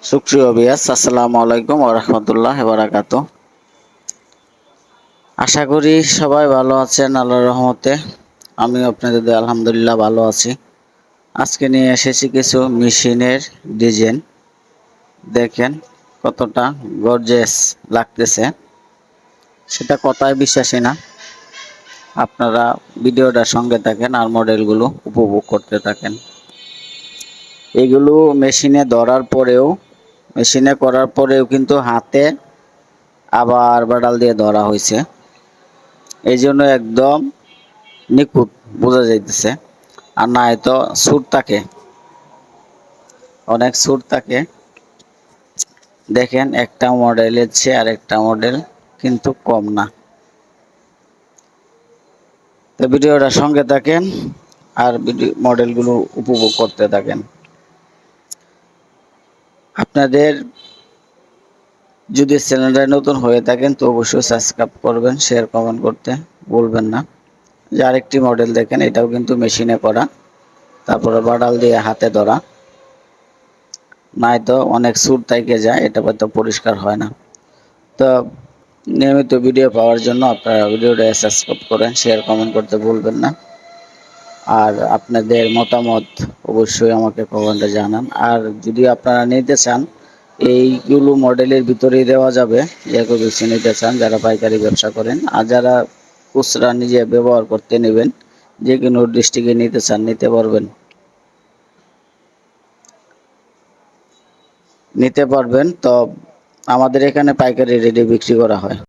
সুপ্রিয় ভিউয়ার্স, আসসালামু আলাইকুম ওয়া রাহমাতুল্লাহি ওয়া বারাকাতুহু। আশা করি সবাই ভালো আছেন আল্লাহর রহমতে। আমিও আপনাদের দয়ায় আলহামদুলিল্লাহ ভালো আছি। আজকে নিয়ে এসেছি কিছু মেশিনের ডিজাইন। দেখেন কতটা গর্জিয়াস লাগতেছে, সেটা কথায় বিশ্বাসী না। আপনারা ভিডিওটার সঙ্গে থাকেন আর মডেলগুলো উপভোগ করতে থাকেন। এগুলো মেশিনে করার পরেও কিন্তু হাতে আবার বাডাল দিয়ে ধরা হয়েছে, এই জন্য একদম নিখুঁত বোঝা যাইতেছে। আর না হয়তো অনেক সুর থাকে। দেখেন একটা মডেলের চেয়ে আর একটা মডেল কিন্তু কম না। তো ভিডিওটার সঙ্গে থাকেন আর মডেলগুলো উপভোগ করতে থাকেন। আপনাদের যদি চ্যানেলটা নতুন হয়ে থাকেন তো অবশ্যই সাবস্ক্রাইব করবেন, শেয়ার কমেন্ট করতে ভুলবেন না। যে আরেকটি মডেল দেখেন, এটাও কিন্তু মেশিনে করা, তারপরে বাডাল দিয়ে হাতে ধরা। নয়তো অনেক সুর থেকে যায়, এটা হয়তো পরিষ্কার হয় না। তো নিয়মিত ভিডিও পাওয়ার জন্য আপনারা ভিডিওটা সাবস্ক্রাইব করেন, শেয়ার কমেন্ট করতে ভুলবেন না। আর আপনাদের মতামত অবশ্যই আমাকে কমেন্টে জানান। আর যদি আপনারা নিতে চান, এইগুলো মডেলের ভিতরেই দেওয়া যাবে। যেগুলো বেশি নিতে চান যারা পাইকারি ব্যবসা করেন, আর যারা খুচরা নিজে ব্যবহার করতে নেবেন, যে কোনো ডিস্ট্রিক্টে নিতে চান নিতে পারবেন। তো আমাদের এখানে পাইকারি রেটে বিক্রি করা হয়।